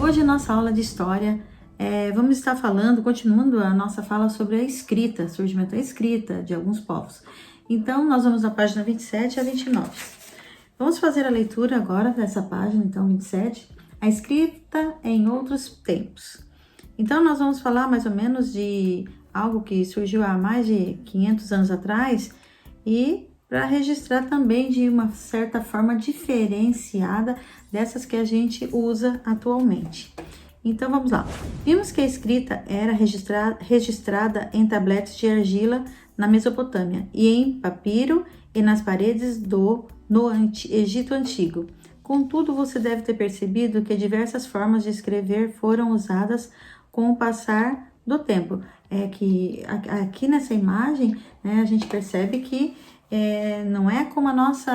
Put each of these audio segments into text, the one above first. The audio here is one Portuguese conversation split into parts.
Hoje a nossa aula de história, vamos estar continuando a nossa fala sobre a escrita, surgimento da escrita de alguns povos. Então, nós vamos da página 27 a 29. Vamos fazer a leitura agora dessa página, então, 27, a escrita em outros tempos. Então, nós vamos falar mais ou menos de algo que surgiu há mais de 500 anos atrás e para registrar também de uma certa forma diferenciada dessas que a gente usa atualmente. Então vamos lá. Vimos que a escrita era registrada em tabletes de argila na Mesopotâmia e em papiro e nas paredes no Egito Antigo. Contudo, você deve ter percebido que diversas formas de escrever foram usadas com o passar do tempo. É que aqui nessa imagem, né, a gente percebe que não é como a nossa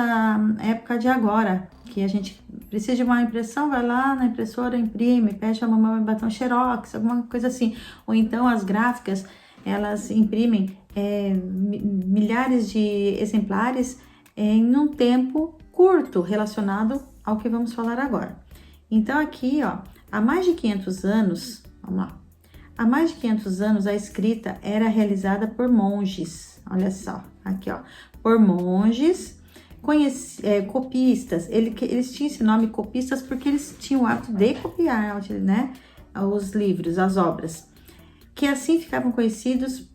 época de agora, que a gente precisa de uma impressão, vai lá na impressora, imprime, pede a mamãe bater um xerox, alguma coisa assim. Ou então as gráficas, elas imprimem milhares de exemplares em um tempo curto, relacionado ao que vamos falar agora. Então aqui, ó, há mais de 500 anos, vamos lá. Há mais de 500 anos a escrita era realizada por monges, olha só, aqui ó, por monges, copistas, eles tinham esse nome copistas porque eles tinham o hábito de copiar, né, os livros, as obras, que assim ficavam conhecidos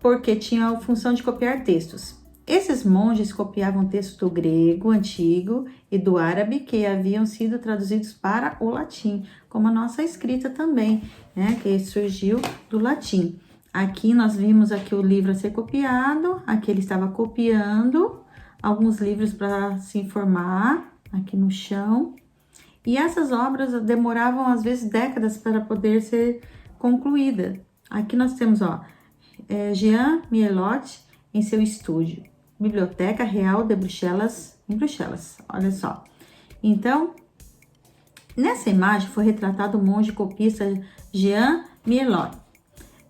porque tinham a função de copiar textos. Esses monges copiavam textos do grego antigo e do árabe que haviam sido traduzidos para o latim, como a nossa escrita também, né, que surgiu do latim. Aqui nós vimos aqui o livro a ser copiado, aqui ele estava copiando alguns livros para se informar, aqui no chão. E essas obras demoravam às vezes décadas para poder ser concluída. Aqui nós temos, ó, Jean Mielot em seu estúdio, Biblioteca Real de Bruxelas, em Bruxelas, olha só. Então, nessa imagem foi retratado o monge copista Jean Mielot.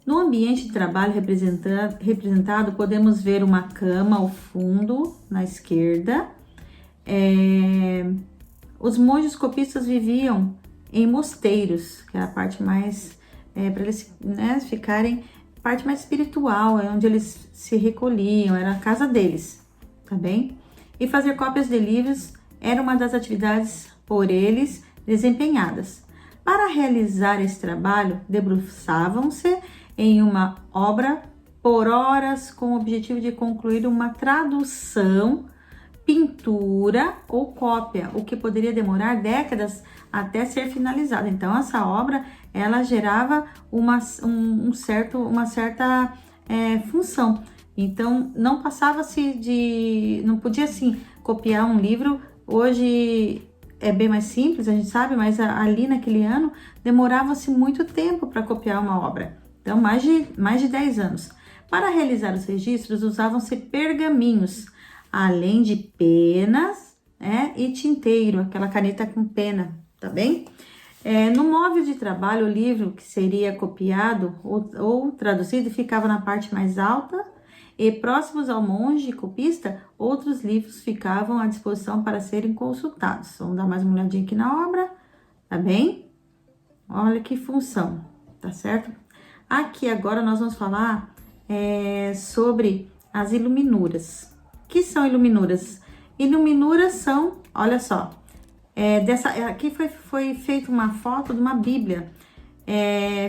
No ambiente de trabalho representado, podemos ver uma cama ao fundo, na esquerda. Os monges copistas viviam em mosteiros, que era a parte mais, para eles, né, ficarem, parte mais espiritual, é onde eles se recolhiam, era a casa deles, tá bem? E fazer cópias de livros era uma das atividades por eles desempenhadas. Para realizar esse trabalho, debruçavam-se em uma obra por horas com o objetivo de concluir uma tradução, pintura ou cópia, o que poderia demorar décadas até ser finalizada. Então, essa obra, ela gerava uma certa função. Então, não não podia assim copiar um livro. Hoje é bem mais simples, a gente sabe, mas ali naquele ano demorava-se muito tempo para copiar uma obra. Então, mais de 10 anos. Para realizar os registros, usavam-se pergaminhos, além de penas, e tinteiro, aquela caneta com pena, tá bem? No móvel de trabalho, o livro que seria copiado ou traduzido ficava na parte mais alta e próximos ao monge copista, outros livros ficavam à disposição para serem consultados. Vamos dar mais uma olhadinha aqui na obra, tá bem? Olha que função, tá certo? Aqui agora nós vamos falar sobre as iluminuras. O que são iluminuras? Iluminuras são, olha só, aqui foi feita uma foto de uma Bíblia.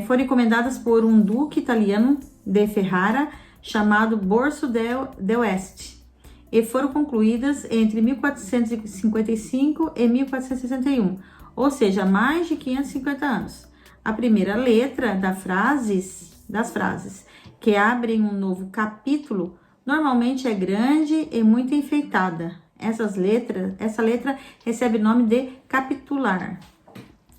Foram encomendadas por um duque italiano de Ferrara chamado Borso del Oeste e foram concluídas entre 1455 e 1461, ou seja, mais de 550 anos. A primeira letra das frases que abrem um novo capítulo normalmente é grande e muito enfeitada. Essa letra recebe o nome de capitular.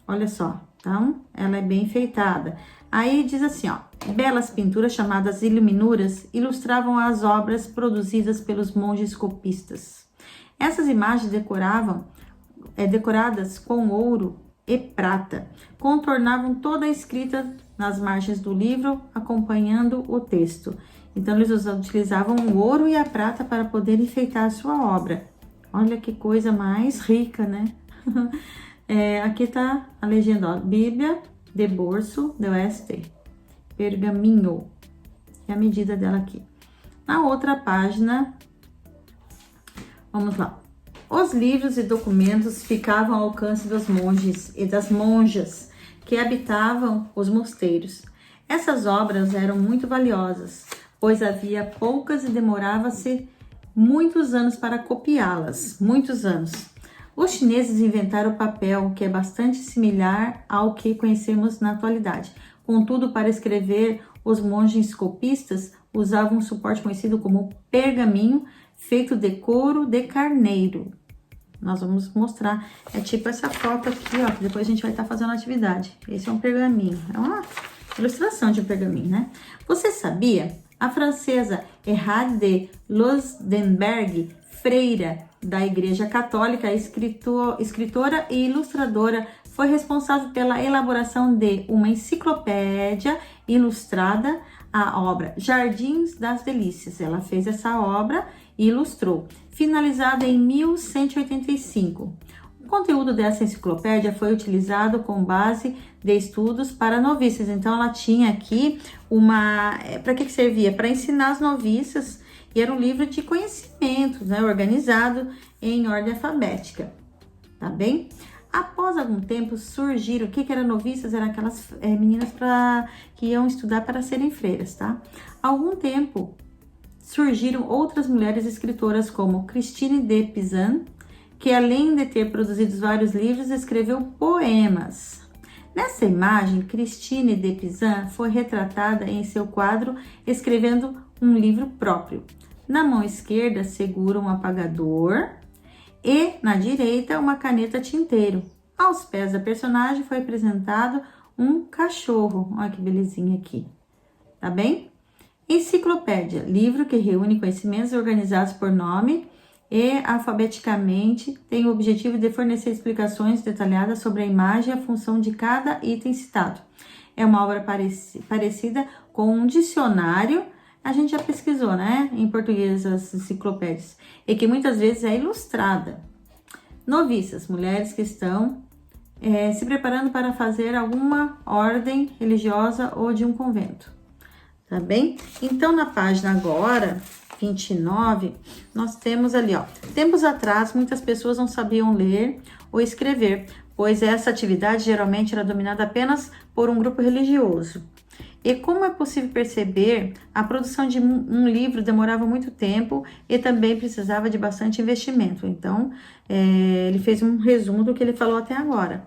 Olha só, então ela é bem enfeitada. Aí diz assim, ó, belas pinturas chamadas iluminuras ilustravam as obras produzidas pelos monges copistas. Essas imagens decoradas com ouro e prata, contornavam toda a escrita nas margens do livro, acompanhando o texto. Então, eles utilizavam o ouro e a prata para poder enfeitar a sua obra. Olha que coisa mais rica, né? Aqui tá a legenda, ó, Bíblia de bolso de oeste, pergaminho, é a medida dela aqui. Na outra página, vamos lá. Os livros e documentos ficavam ao alcance dos monges e das monjas que habitavam os mosteiros. Essas obras eram muito valiosas, pois havia poucas e demorava-se muitos anos para copiá-las, muitos anos. Os chineses inventaram o papel, que é bastante similar ao que conhecemos na atualidade. Contudo, para escrever, os monges copistas usavam um suporte conhecido como pergaminho, feito de couro de carneiro. Nós vamos mostrar, é tipo essa foto aqui, ó, que depois a gente vai estar fazendo atividade. Esse é um pergaminho, é uma ilustração de um pergaminho, né? Você sabia? A francesa Errade de Losenberg, freira da Igreja Católica, escritora e ilustradora, foi responsável pela elaboração de uma enciclopédia ilustrada, a obra Jardins das Delícias. Ela fez essa obra e ilustrou, finalizada em 1185. O conteúdo dessa enciclopédia foi utilizado com base de estudos para noviças. Então, ela tinha aqui uma... Para que servia? Para ensinar as noviças, e era um livro de conhecimentos, né? Organizado em ordem alfabética, tá bem? Após algum tempo surgiram, o que era noviças? Eram aquelas meninas que iam estudar para serem freiras, tá? Algum tempo surgiram outras mulheres escritoras como Christine de Pizan, que além de ter produzido vários livros, escreveu poemas. Nessa imagem, Christine de Pizan foi retratada em seu quadro escrevendo um livro próprio. Na mão esquerda segura um apagador e na direita uma caneta tinteiro. Aos pés da personagem foi apresentado um cachorro. Olha que belezinha aqui, tá bem? Enciclopédia, livro que reúne conhecimentos organizados por nome e alfabeticamente, tem o objetivo de fornecer explicações detalhadas sobre a imagem e a função de cada item citado. É uma obra parecida com um dicionário, a gente já pesquisou, né, em português as enciclopédias, e que muitas vezes é ilustrada. Noviças, mulheres que estão se preparando para fazer alguma ordem religiosa ou de um convento, tá bem? Então, na página agora 29, nós temos ali, ó. Tempos atrás, muitas pessoas não sabiam ler ou escrever, pois essa atividade geralmente era dominada apenas por um grupo religioso. E como é possível perceber, a produção de um livro demorava muito tempo e também precisava de bastante investimento. Então, ele fez um resumo do que ele falou até agora.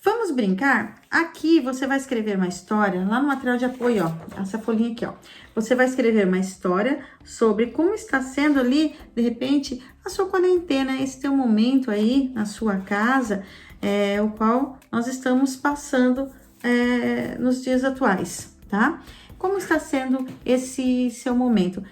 Vamos brincar? Aqui você vai escrever uma história, lá no material de apoio, ó, essa folhinha aqui, ó. Você vai escrever uma história sobre como está sendo ali, de repente, a sua quarentena, esse teu momento aí na sua casa, o qual nós estamos passando nos dias atuais, tá? Como está sendo esse seu momento?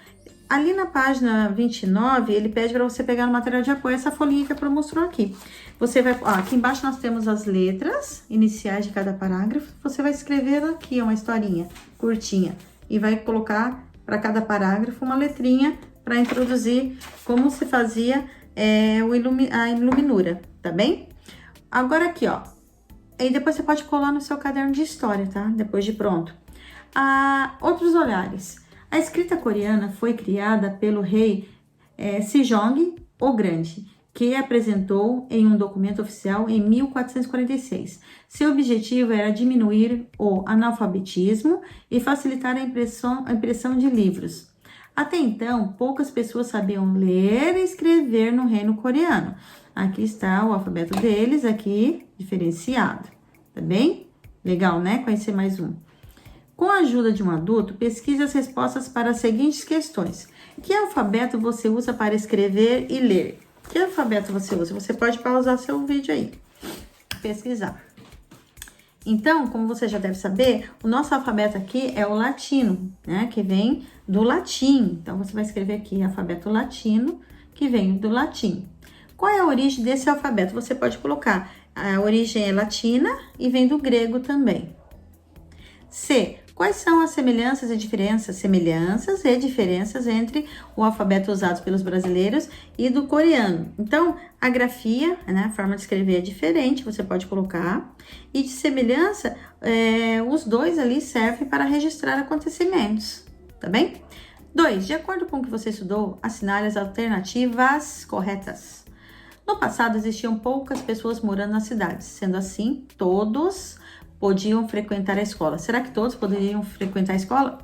Ali na página 29, ele pede para você pegar no material de apoio essa folhinha que a Pro mostrou aqui. Você vai, ó, aqui embaixo nós temos as letras iniciais de cada parágrafo. Você vai escrever aqui uma historinha curtinha e vai colocar para cada parágrafo uma letrinha para introduzir como se fazia a iluminura, tá bem? Agora aqui, ó. E depois você pode colar no seu caderno de história, tá? Depois de pronto. Outros olhares. A escrita coreana foi criada pelo rei Sejong o Grande, que apresentou em um documento oficial em 1446. Seu objetivo era diminuir o analfabetismo e facilitar a impressão de livros. Até então, poucas pessoas sabiam ler e escrever no reino coreano. Aqui está o alfabeto deles, aqui diferenciado, tá bem? Legal, né? Conhecer mais um. Com a ajuda de um adulto, pesquise as respostas para as seguintes questões. Que alfabeto você usa para escrever e ler? Que alfabeto você usa? Você pode pausar seu vídeo aí, pesquisar. Então, como você já deve saber, o nosso alfabeto aqui é o latino, né? Que vem do latim. Então, você vai escrever aqui alfabeto latino, que vem do latim. Qual é a origem desse alfabeto? Você pode colocar, a origem é latina e vem do grego também. C. Quais são as semelhanças e diferenças entre o alfabeto usado pelos brasileiros e do coreano? Então, a grafia, né, a forma de escrever é diferente, você pode colocar. E de semelhança, os dois ali servem para registrar acontecimentos, tá bem? 2. De acordo com o que você estudou, assinale as alternativas corretas. No passado, existiam poucas pessoas morando nas cidades. Sendo assim, todos podiam frequentar a escola. Será que todos poderiam frequentar a escola?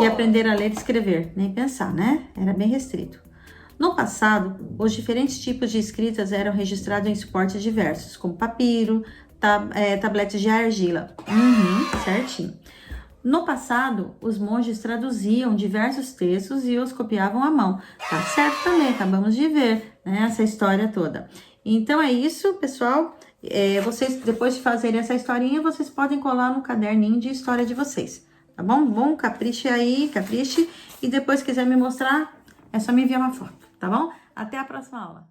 E aprender a ler e escrever? Nem pensar, né? Era bem restrito. No passado, os diferentes tipos de escritas eram registrados em suportes diversos, como papiro, tabletes de argila. Certinho. No passado, os monges traduziam diversos textos e os copiavam à mão. Tá certo também, acabamos de ver, né, essa história toda. Então é isso, pessoal. Vocês, depois de fazerem essa historinha, vocês podem colar no caderninho de história de vocês, tá bom? Bom, capriche aí, capriche. E depois quiser me mostrar, é só me enviar uma foto, tá bom? Até a próxima aula.